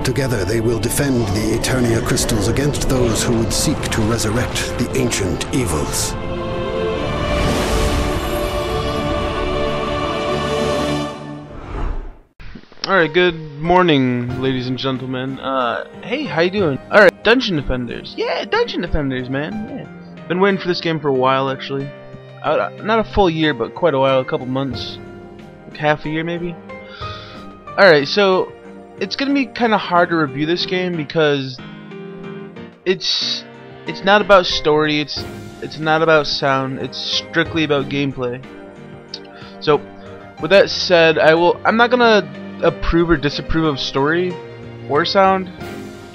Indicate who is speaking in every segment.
Speaker 1: Together they will defend the Eternia crystals against those who would seek to resurrect the ancient evils.
Speaker 2: Alright, good morning, ladies and gentlemen. Hey, how you doing? Alright, Dungeon Defenders. Yeah, Dungeon Defenders, man. Yeah. Been waiting for this game for a while, actually. Not a full year, but quite a while, a couple months. Like half a year, maybe? Alright, so it's gonna be kinda hard to review this game because it's not about story, it's not about sound, it's strictly about gameplay. So, with that said, I'm not gonna approve or disapprove of story or sound,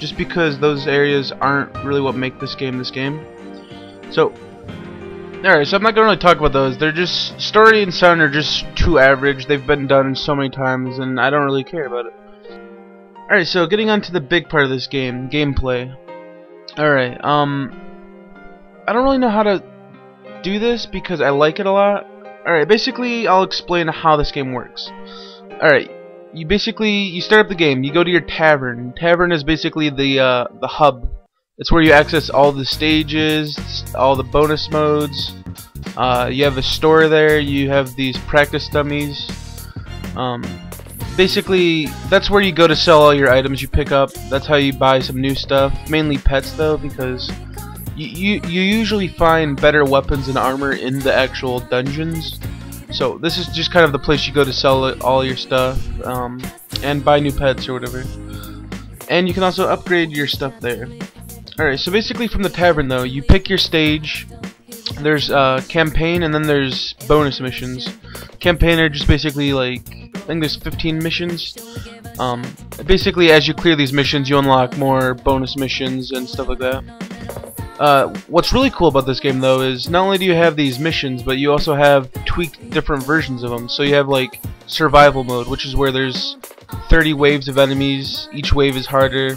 Speaker 2: just because those areas aren't really what make this game. So, alright, so I'm not gonna really talk about those. They're just, story and sound are just too average. They've been done so many times, and I don't really care about it. Alright, so getting on to the big part of this game, gameplay. Alright, I don't really know how to do this because I like it a lot. Alright, basically I'll explain how this game works. Alright, you start up the game, you go to your tavern. Tavern is basically the hub. It's where you access all the stages, all the bonus modes. You have a store there, you have these practice dummies. Basically, that's where you go to sell all your items you pick up. That's how you buy some new stuff. Mainly pets though, because you usually find better weapons and armor in the actual dungeons. So this is just kind of the place you go to sell all your stuff and buy new pets or whatever. And you can also upgrade your stuff there. Alright, so basically from the tavern though, you pick your stage. There's campaign and then there's bonus missions. Campaign are just basically like, I think there's 15 missions. Basically as you clear these missions you unlock more bonus missions and stuff like that. What's really cool about this game though is not only do you have these missions, but you also have tweaked different versions of them. So you have like survival mode, which is where there's 30 waves of enemies. Each wave is harder.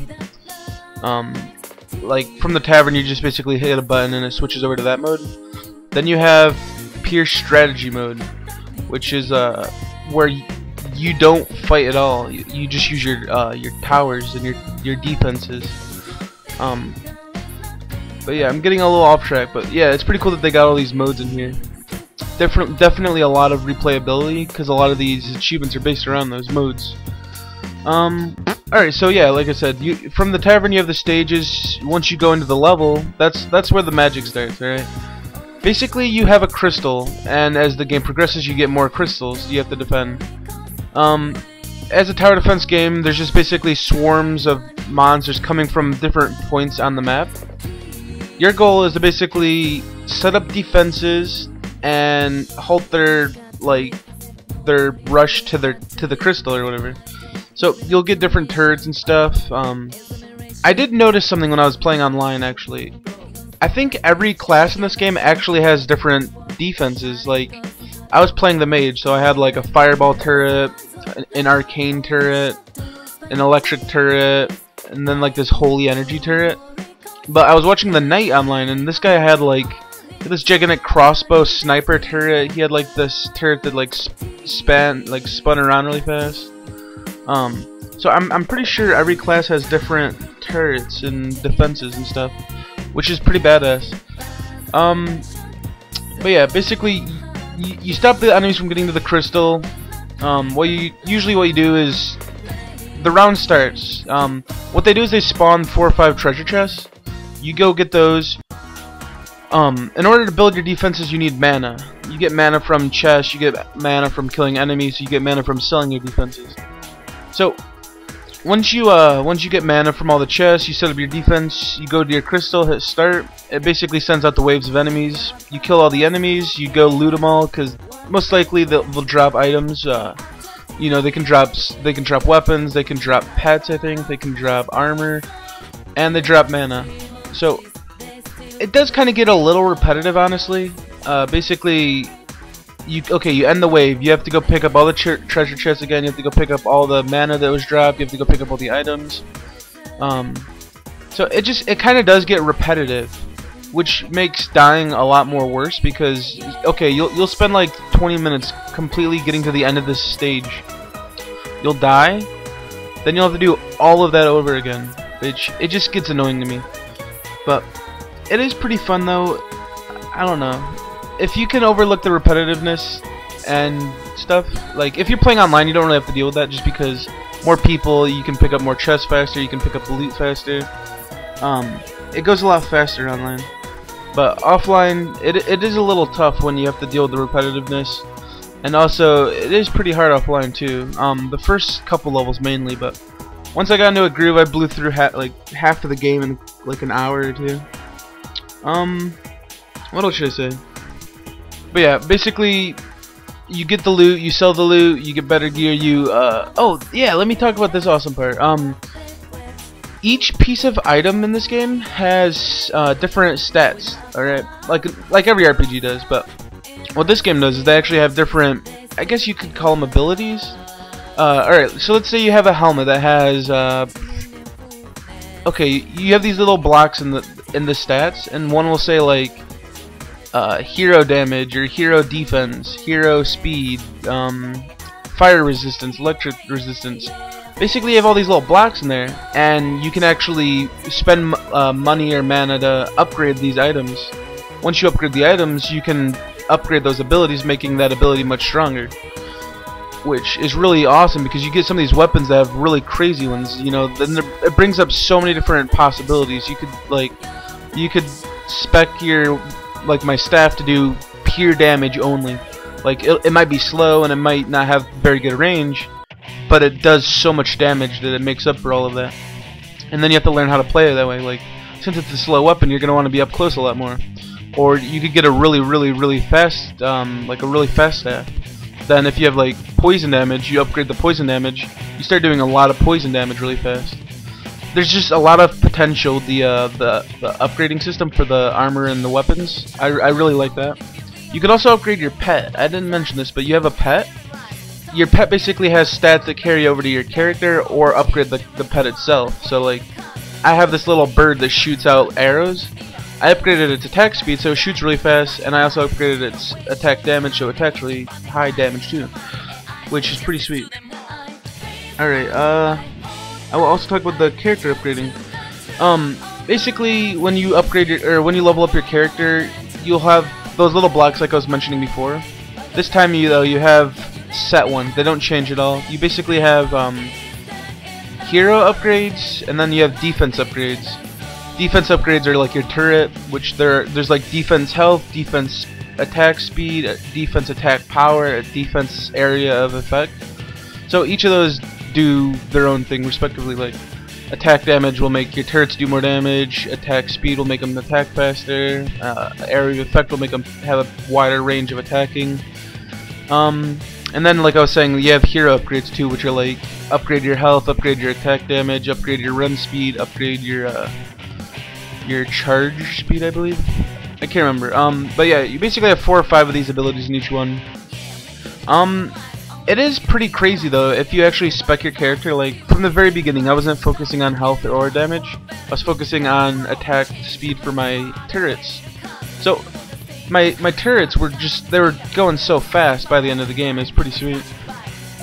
Speaker 2: Like from the tavern you just basically hit a button and it switches over to that mode. Then you have pure strategy mode, which is where you don't fight at all. You just use your towers and your defenses. But yeah, I'm getting a little off track, but yeah, it's pretty cool that they got all these modes in here. Definitely a lot of replayability, because a lot of these achievements are based around those modes. Alright, so yeah, like I said, from the tavern you have the stages. Once you go into the level, that's where the magic starts, alright? Basically, you have a crystal, and as the game progresses, you get more crystals you have to defend. As a tower defense game, there's just basically swarms of monsters coming from different points on the map. Your goal is to basically set up defenses and halt their rush to the crystal or whatever. So you'll get different turrets and stuff. I did notice something when I was playing online actually. I think every class in this game actually has different defenses. Like I was playing the mage, so I had like a fireball turret, an arcane turret, an electric turret, and then like this holy energy turret. But I was watching the knight online, and this guy had like this gigantic crossbow sniper turret. He had like this turret that like spun around really fast. So I'm pretty sure every class has different turrets and defenses and stuff, which is pretty badass. But yeah, basically you stop the enemies from getting to the crystal. What you do is the round starts. What they do is they spawn 4 or 5 treasure chests. You go get those. In order to build your defenses, you need mana. You get mana from chests, you get mana from killing enemies, you get mana from selling your defenses. So once you get mana from all the chests, you set up your defense, you go to your crystal, hit start. It basically sends out the waves of enemies. You kill all the enemies, you go loot them all, because most likely they'll drop items. You know, they can drop weapons, they can drop pets, I think, they can drop armor, and they drop mana. So it does kind of get a little repetitive, honestly. Basically, you end the wave. You have to go pick up all the treasure chests again. You have to go pick up all the mana that was dropped. You have to go pick up all the items. So it kind of does get repetitive, which makes dying a lot more worse because you'll spend like 20 minutes completely getting to the end of this stage. You'll die, then you'll have to do all of that over again, which it just gets annoying to me. But it is pretty fun though. I don't know. If you can overlook the repetitiveness and stuff, like if you're playing online, you don't really have to deal with that, just because more people, you can pick up more chests faster, you can pick up the loot faster. It goes a lot faster online. But offline, it is a little tough when you have to deal with the repetitiveness. And also, it is pretty hard offline too. The first couple levels mainly, but once I got into a groove, I blew through half of the game in like an hour or two. What else should I say? But yeah, basically, you get the loot, you sell the loot, you get better gear, oh yeah, let me talk about this awesome part. Each piece of item in this game has different stats, alright? Like every RPG does, but what this game does is they actually have different, I guess you could call them abilities. Alright, so let's say you have a helmet that has, okay, you have these little blocks in the stats, and one will say like, hero damage, or hero defense, hero speed, fire resistance, electric resistance. Basically you have all these little blocks in there, and you can actually spend money or mana to upgrade these items. Once you upgrade the items, you can upgrade those abilities, making that ability much stronger, which is really awesome because you get some of these weapons that have really crazy ones, you know. Then it brings up so many different possibilities. You could spec your, like my staff, to do pure damage only. Like it might be slow and it might not have very good range, but it does so much damage that it makes up for all of that. And then you have to learn how to play it that way. Like, since it's a slow weapon, you're gonna want to be up close a lot more. Or you could get a really fast, like a really fast staff. Then if you have like poison damage, you upgrade the poison damage. You start doing a lot of poison damage really fast. There's just a lot of potential. The upgrading system for the armor and the weapons, I really like that. You could also upgrade your pet. I didn't mention this, but you have a pet. Your pet basically has stats that carry over to your character, or upgrade the pet itself. So like, I have this little bird that shoots out arrows. I upgraded its attack speed so it shoots really fast, and I also upgraded its attack damage so it attacks really high damage too, which is pretty sweet. Alright, I will also talk about the character upgrading. Basically, when you upgrade when you level up your character, you'll have those little blocks like I was mentioning before. This time you have set ones. They don't change at all. You basically have hero upgrades, and then you have defense upgrades. Defense upgrades are like your turret, which there's like defense health, defense attack speed, defense attack power, defense area of effect. So each of those do their own thing respectively. Like attack damage will make your turrets do more damage, attack speed will make them attack faster, area of effect will make them have a wider range of attacking. And then, like I was saying, you have hero upgrades too, which are like upgrade your health, upgrade your attack damage, upgrade your run speed, upgrade your charge speed, I believe. I can't remember. But yeah, you basically have 4 or 5 of these abilities in each one. It is pretty crazy though if you actually spec your character. Like from the very beginning, I wasn't focusing on health or damage. I was focusing on attack speed for my turrets. So my turrets were they were going so fast by the end of the game. It's pretty sweet.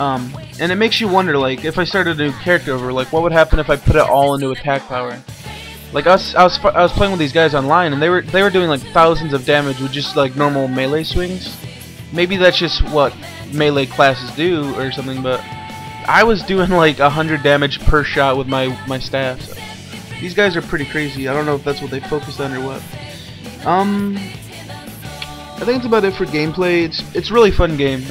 Speaker 2: And it makes you wonder, like, if I started a new character over, like, what would happen if I put it all into attack power? Like I was playing with these guys online, and they were doing like thousands of damage with just like normal melee swings. Maybe that's just what melee classes do or something, but I was doing like 100 damage per shot with my staff. So these guys are pretty crazy. I don't know if that's what they focused on or what. I think that's about it for gameplay. It's a really fun game.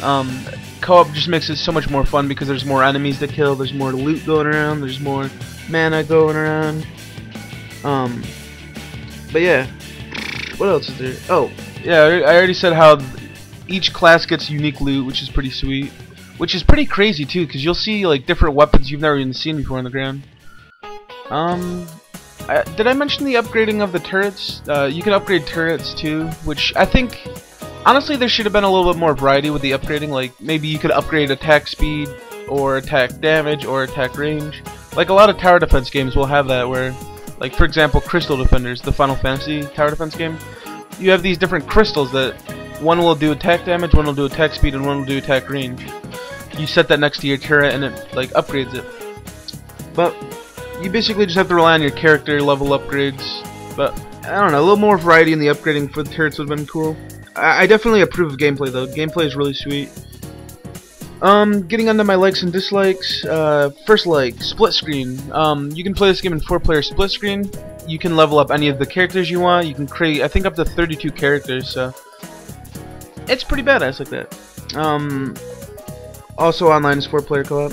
Speaker 2: Co-op just makes it so much more fun because there's more enemies to kill, there's more loot going around, there's more mana going around. But yeah, what else is there? Oh, yeah, I already said how each class gets unique loot, which is pretty sweet. Which is pretty crazy too, because you'll see like different weapons you've never even seen before on the ground. Did I mention the upgrading of the turrets? You can upgrade turrets too, which I think, honestly, there should have been a little bit more variety with the upgrading. Like maybe you could upgrade attack speed, or attack damage, or attack range. Like a lot of tower defense games will have that, where, like for example, Crystal Defenders, the Final Fantasy tower defense game, you have these different crystals that one will do attack damage, one will do attack speed, and one will do attack range. You set that next to your turret, and it like upgrades it. But you basically just have to rely on your character level upgrades. But I don't know, a little more variety in the upgrading for the turrets would have been cool. I definitely approve of gameplay though. Gameplay is really sweet. Getting onto my likes and dislikes. First like, split screen. You can play this game in 4-player split screen. You can level up any of the characters you want. You can create, I think, up to 32 characters, so it's pretty badass like that. Also online is 4-player co-op.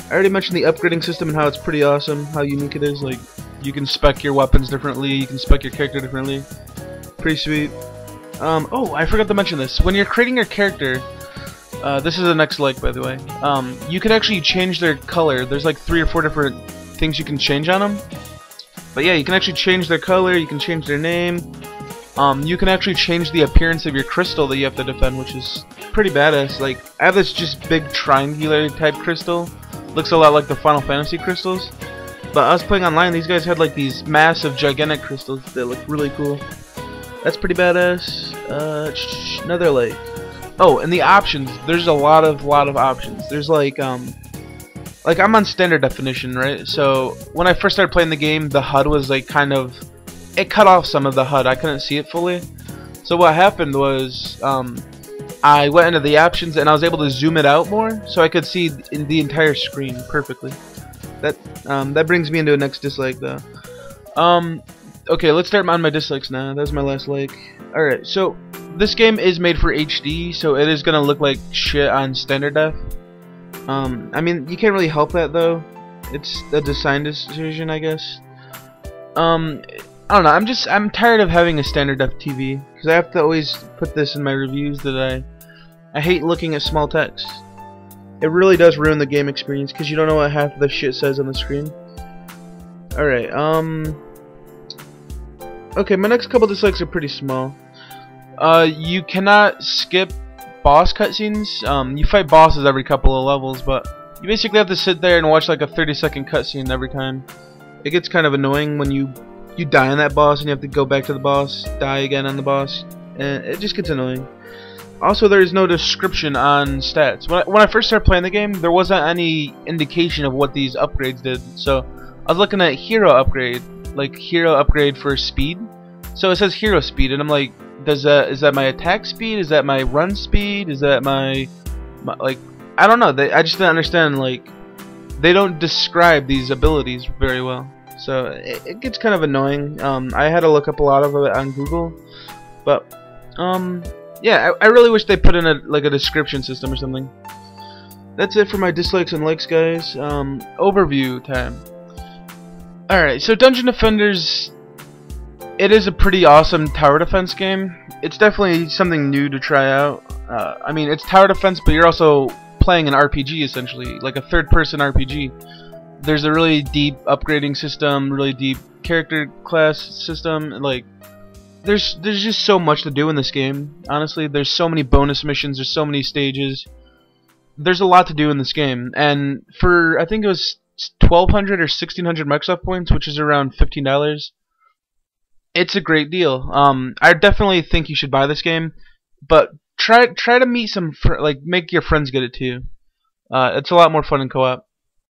Speaker 2: I already mentioned the upgrading system and how it's pretty awesome, how unique it is. Like, you can spec your weapons differently, you can spec your character differently. Pretty sweet. Oh, I forgot to mention this. When you're creating your character, this is the next like, by the way. You can actually change their color. There's like 3 or 4 different things you can change on them. But yeah, you can actually change their color, you can change their name. You can actually change the appearance of your crystal that you have to defend, which is pretty badass. Like, I have this just big triangular type crystal. Looks a lot like the Final Fantasy crystals. But I was playing online, these guys had like these massive, gigantic crystals that look really cool. That's pretty badass. Another like... Oh, and the options. There's a lot of options. There's like I'm on standard definition, right? So when I first started playing the game, the HUD was like kind of... It cut off some of the HUD. I couldn't see it fully. So what happened was... I went into the options and I was able to zoom it out more, so I could see in the entire screen perfectly. That brings me into a next dislike though. Okay, let's start on my dislikes now. That was my last like. Alright, so this game is made for HD, so it is gonna look like shit on standard def. I mean, you can't really help that though. It's a design decision, I guess. I don't know, I'm tired of having a standard def TV, because I have to always put this in my reviews that I hate looking at small text. It really does ruin the game experience, because you don't know what half of the shit says on the screen. Alright, okay, my next couple dislikes are pretty small. You cannot skip boss cutscenes. You fight bosses every couple of levels, but you basically have to sit there and watch like a 30-second cutscene every time. It gets kind of annoying when you die on that boss and you have to go back to the boss, die again on the boss, and it just gets annoying. Also, there is no description on stats. When I first started playing the game, there wasn't any indication of what these upgrades did. So I was looking at hero upgrade, like hero upgrade for speed. So it says hero speed, and I'm like, is that my attack speed? Is that my run speed? Is that my like, I don't know. I just didn't understand. Like, they don't describe these abilities very well. So it gets kind of annoying. I had to look up a lot of it on Google, but yeah, I really wish they put in a description system or something. That's it for my dislikes and likes, guys. Overview time. Alright, so Dungeon Defenders, it is a pretty awesome tower defense game. It's definitely something new to try out. I mean, it's tower defense, but you're also playing an RPG essentially, like a third-person RPG. There's a really deep upgrading system, really deep character class system. Like, there's just so much to do in this game. Honestly, there's so many bonus missions, there's so many stages. There's a lot to do in this game, and for I think it was 1,200 or 1,600 Microsoft points, which is around $15. It's a great deal. I definitely think you should buy this game, but try to meet make your friends get it too. It's a lot more fun in co-op.